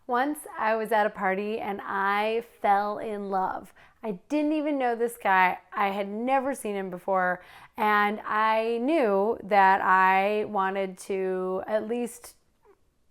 Once I was at a party and I fell in love. I didn't even know this guy. I had never seen him before, and I knew that I wanted to at least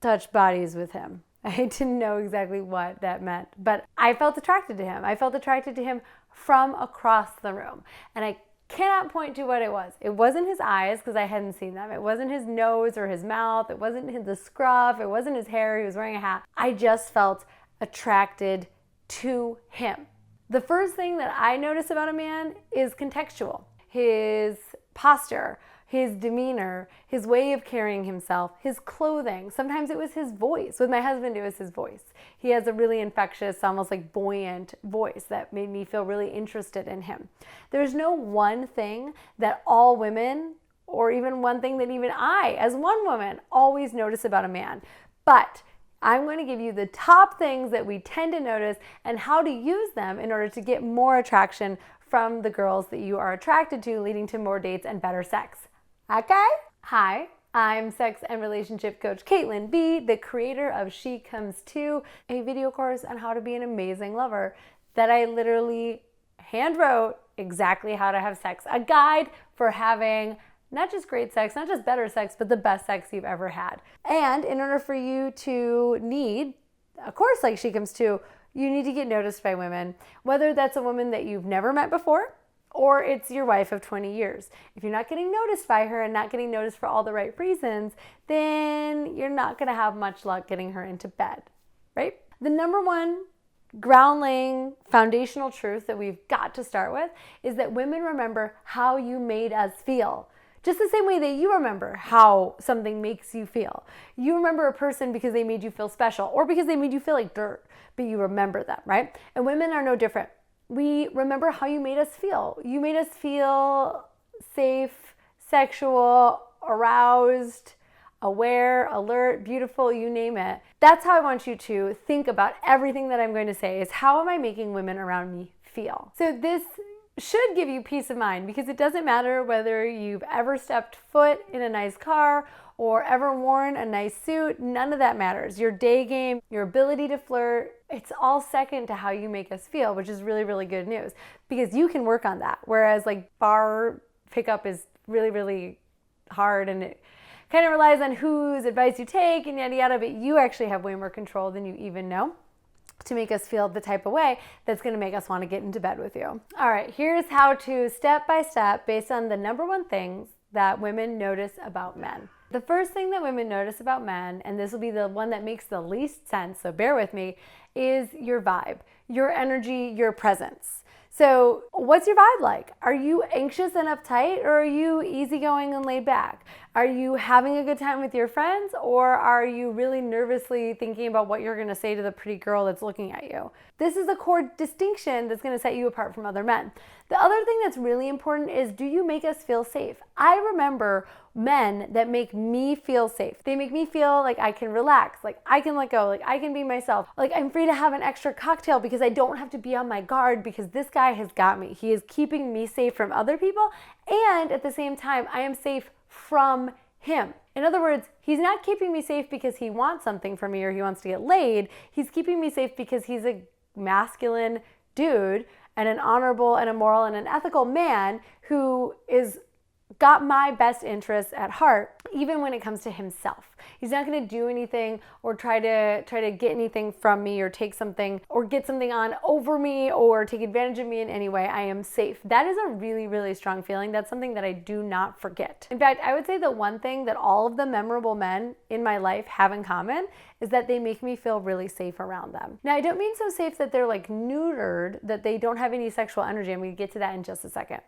touch bodies with him. I didn't know exactly what that meant, but I felt attracted to him. I felt attracted to him from across the room, and I cannot point to what it was. It wasn't his eyes because I hadn't seen them. It wasn't his nose or his mouth. It wasn't the scruff. It wasn't his hair. He was wearing a hat. I just felt attracted to him. The first thing that I notice about a man is contextual. His posture, his demeanor, his way of carrying himself, his clothing. Sometimes it was his voice. With my husband, it was his voice. He has a really infectious, almost like buoyant voice that made me feel really interested in him. There's no one thing that all women, or even one thing that even I, as one woman, always notice about a man. But I'm going to give you the top things that we tend to notice and how to use them in order to get more attraction from the girls that you are attracted to, leading to more dates and better sex. Okay? Hi, I'm sex and relationship coach Caitlin B., the creator of She Comes To, a video course on how to be an amazing lover that I literally hand wrote exactly how to have sex. A guide for having not just great sex, not just better sex, but the best sex you've ever had. And in order for you to need a course like She Comes To, you need to get noticed by women, whether that's a woman that you've never met before, or it's your wife of 20 years. If you're not getting noticed by her and not getting noticed for all the right reasons, then you're not gonna have much luck getting her into bed, right? The number one ground-laying foundational truth that we've got to start with is that women remember how you made us feel. Just the same way that you remember how something makes you feel. You remember a person because they made you feel special or because they made you feel like dirt, but you remember them, right? And women are no different. We remember how you made us feel. You made us feel safe, sexual, aroused, aware, alert, beautiful, you name it. That's how I want you to think about everything that I'm going to say is how am I making women around me feel? So this should give you peace of mind because it doesn't matter whether you've ever stepped foot in a nice car or ever worn a nice suit. None of that matters. Your day game, your ability to flirt, it's all second to how you make us feel, which is really, really good news because you can work on that. Whereas like bar pickup is really, really hard and it kind of relies on whose advice you take and yada, yada, but you actually have way more control than you even know to make us feel the type of way that's going to make us want to get into bed with you. All right, here's how to step by step based on the number one things that women notice about men. The first thing that women notice about men, and this will be the one that makes the least sense, so bear with me, is your vibe, your energy, your presence. So what's your vibe like? Are you anxious and uptight or are you easygoing and laid back? Are you having a good time with your friends or are you really nervously thinking about what you're going to say to the pretty girl that's looking at you? This is a core distinction that's going to set you apart from other men. The other thing that's really important is, do you make us feel safe? I remember men that make me feel safe. They make me feel like I can relax, like I can let go, like I can be myself, like I'm free to have an extra cocktail because I don't have to be on my guard because this guy has got me. He is keeping me safe from other people, and at the same time, I am safe from him. In other words, he's not keeping me safe because he wants something from me or he wants to get laid. He's keeping me safe because he's a masculine dude and an honorable and a moral and an ethical man who is got my best interests at heart, even when it comes to himself. He's not going to do anything or try to get anything from me or take something or get something on over me or take advantage of me in any way. I am safe. That is a really, really strong feeling. That's something that I do not forget. In fact, I would say the one thing that all of the memorable men in my life have in common is that they make me feel really safe around them. Now, I don't mean so safe that they're like neutered, that they don't have any sexual energy. I'm going to get to that in just a second.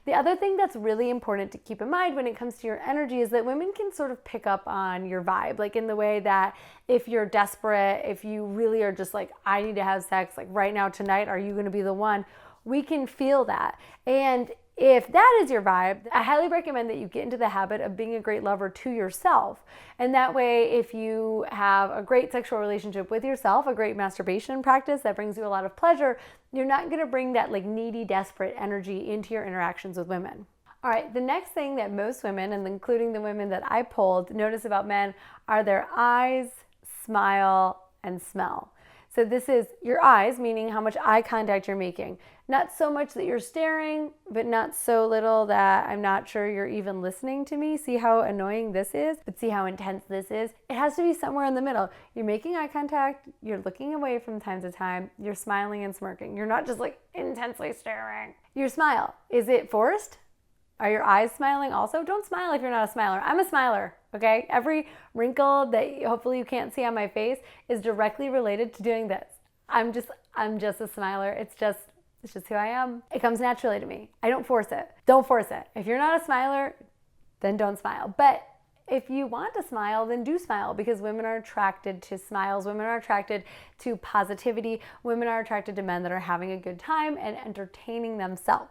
The other thing that's really important to keep in mind when it comes to your energy is that women can sort of pick up on your vibe, like in the way that if you're desperate, if you really are just like, I need to have sex, like right now, tonight, are you going to be the one? We can feel that. And if that is your vibe, I highly recommend that you get into the habit of being a great lover to yourself. And that way, if you have a great sexual relationship with yourself, a great masturbation practice that brings you a lot of pleasure, you're not going to bring that like needy, desperate energy into your interactions with women. All right, the next thing that most women, and including the women that I polled, notice about men are their eyes, smile, and smell. So this is your eyes, meaning how much eye contact you're making. Not so much that you're staring, but not so little that I'm not sure you're even listening to me. See how annoying this is, but see how intense this is? It has to be somewhere in the middle. You're making eye contact, you're looking away from time to time, you're smiling and smirking. You're not just like intensely staring. Your smile, is it forced? Are your eyes smiling also? Don't smile if you're not a smiler. I'm a smiler, okay? Every wrinkle that hopefully you can't see on my face is directly related to doing this. I'm just a smiler. It's just who I am. It comes naturally to me. I don't force it. Don't force it. If you're not a smiler, then don't smile. But if you want to smile, then do smile, because women are attracted to smiles. Women are attracted to positivity. Women are attracted to men that are having a good time and entertaining themselves.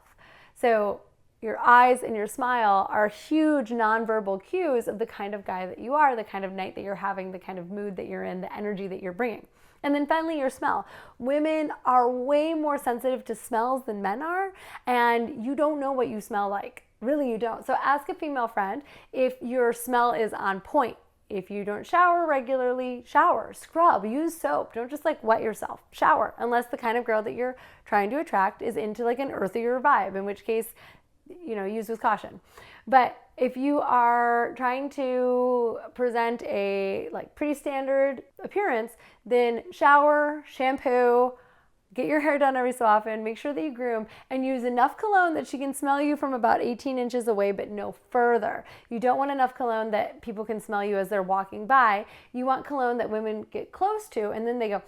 So your eyes and your smile are huge nonverbal cues of the kind of guy that you are, the kind of night that you're having, the kind of mood that you're in, the energy that you're bringing. And then finally, your smell. Women are way more sensitive to smells than men are, and you don't know what you smell like. Really, you don't. So ask a female friend if your smell is on point. If you don't shower regularly, shower, scrub, use soap. Don't just like wet yourself. Shower, unless the kind of girl that you're trying to attract is into like an earthier vibe, in which case, use with caution. But if you are trying to present a like pretty standard appearance, then shower, shampoo, get your hair done every so often, make sure that you groom, and use enough cologne that she can smell you from about 18 inches away, but no further. You don't want enough cologne that people can smell you as they're walking by. You want cologne that women get close to, and then they go,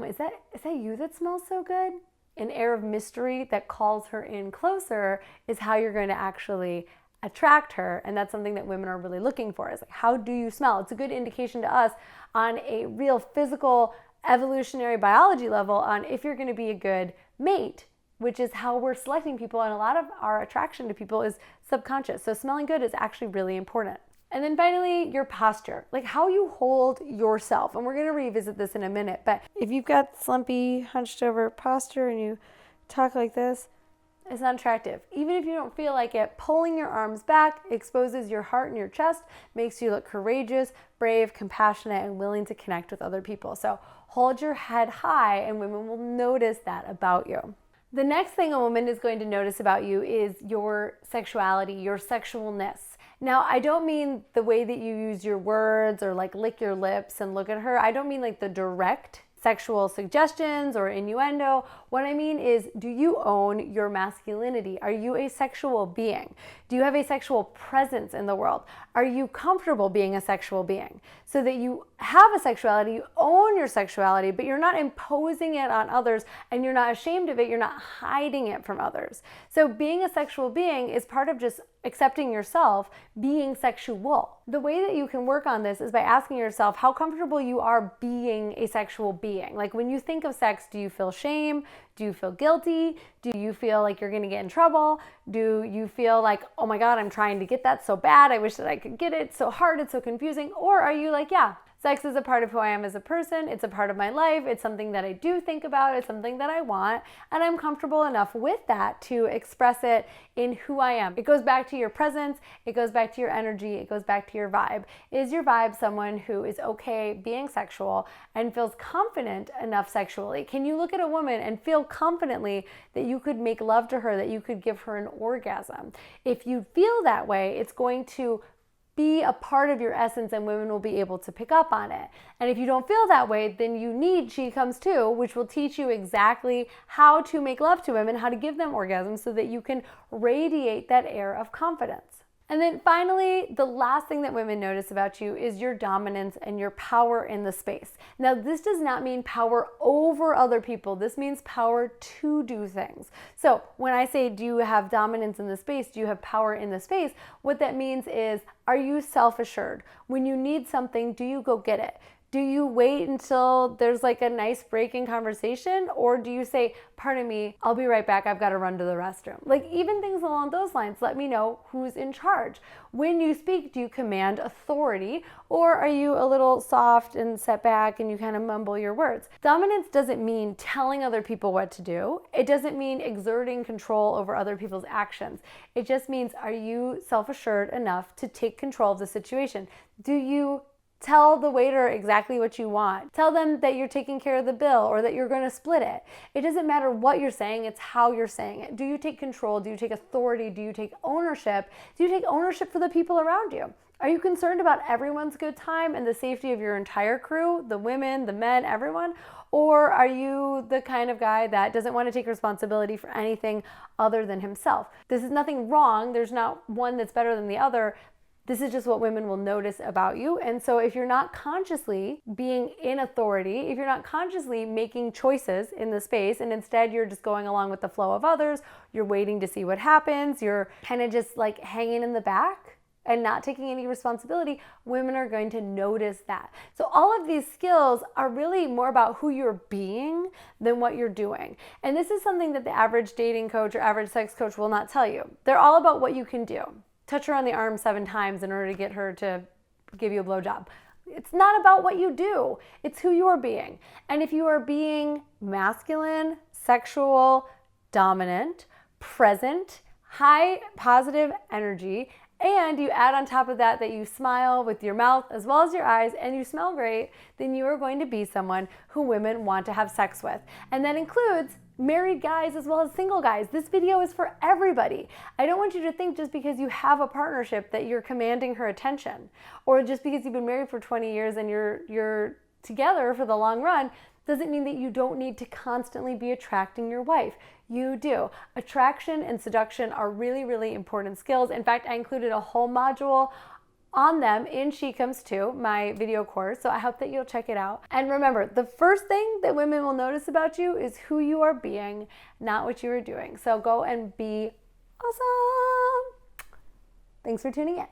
is that you that smells so good? An air of mystery that calls her in closer is how you're going to actually attract her. And that's something that women are really looking for, is like, how do you smell? It's a good indication to us on a real physical evolutionary biology level on if you're going to be a good mate, which is how we're selecting people. And a lot of our attraction to people is subconscious. So smelling good is actually really important. And then finally, your posture, like how you hold yourself. And we're going to revisit this in a minute, but if you've got slumpy, hunched over posture and you talk like this, it's not attractive. Even if you don't feel like it, pulling your arms back exposes your heart and your chest, makes you look courageous, brave, compassionate, and willing to connect with other people. So hold your head high and women will notice that about you. The next thing a woman is going to notice about you is your sexuality, your sexualness. Now, I don't mean the way that you use your words or like lick your lips and look at her. I don't mean like the direct sexual suggestions or innuendo. What I mean is, do you own your masculinity? Are you a sexual being? Do you have a sexual presence in the world? Are you comfortable being a sexual being? So that you have a sexuality, you own your sexuality, but you're not imposing it on others and you're not ashamed of it, you're not hiding it from others. So being a sexual being is part of just accepting yourself being sexual. The way that you can work on this is by asking yourself how comfortable you are being a sexual being. Like when you think of sex, do you feel shame? Do you feel guilty? Do you feel like you're gonna get in trouble? Do you feel like, oh my God, I'm trying to get that so bad, I wish that I could get it, it's so hard, it's so confusing? Or are you like, yeah, sex is a part of who I am as a person, it's a part of my life, it's something that I do think about, it's something that I want, and I'm comfortable enough with that to express it in who I am. It goes back to your presence, it goes back to your energy, it goes back to your vibe. Is your vibe someone who is okay being sexual and feels confident enough sexually? Can you look at a woman and feel confidently that you could make love to her, that you could give her an orgasm? If you feel that way, it's going to be a part of your essence and women will be able to pick up on it. And if you don't feel that way, then you need She Comes Too, which will teach you exactly how to make love to women, how to give them orgasms so that you can radiate that air of confidence. And then finally, the last thing that women notice about you is your dominance and your power in the space. Now, this does not mean power over other people. This means power to do things. So when I say, do you have dominance in the space? Do you have power in the space? What that means is, are you self-assured? When you need something, do you go get it? Do you wait until there's like a nice break in conversation? Or do you say, pardon me, I'll be right back, I've got to run to the restroom? Like even things along those lines, let me know who's in charge. When you speak, do you command authority? Or are you a little soft and set back and you kind of mumble your words? Dominance doesn't mean telling other people what to do. It doesn't mean exerting control over other people's actions. It just means, are you self-assured enough to take control of the situation? Do you Tell the waiter exactly what you want. Tell them that you're taking care of the bill or that you're going to split it. It doesn't matter what you're saying, it's how you're saying it. Do you take control? Do you take authority? Do you take ownership? Do you take ownership for the people around you? Are you concerned about everyone's good time and the safety of your entire crew, the women, the men, everyone? Or are you the kind of guy that doesn't want to take responsibility for anything other than himself? This is nothing wrong. There's not one that's better than the other. This is just what women will notice about you. And so if you're not consciously being in authority, if you're not consciously making choices in the space, and instead you're just going along with the flow of others, you're waiting to see what happens, you're kind of just like hanging in the back and not taking any responsibility, women are going to notice that. So all of these skills are really more about who you're being than what you're doing. And this is something that the average dating coach or average sex coach will not tell you. They're all about what you can do. Touch her on the arm 7 times in order to get her to give you a blowjob. It's not about what you do. It's who you are being. And if you are being masculine, sexual, dominant, present, high positive energy, and you add on top of that that you smile with your mouth as well as your eyes and you smell great, then you are going to be someone who women want to have sex with. And that includes married guys as well as single guys. This video is for everybody. I don't want you to think just because you have a partnership that you're commanding her attention, or just because you've been married for 20 years and you're together for the long run doesn't mean that you don't need to constantly be attracting your wife. You do. Attraction and seduction are really, really important skills. In fact, I included a whole module on them in She Comes Too, my video course. So I hope that you'll check it out. And remember, the first thing that women will notice about you is who you are being, not what you are doing. So go and be awesome. Thanks for tuning in.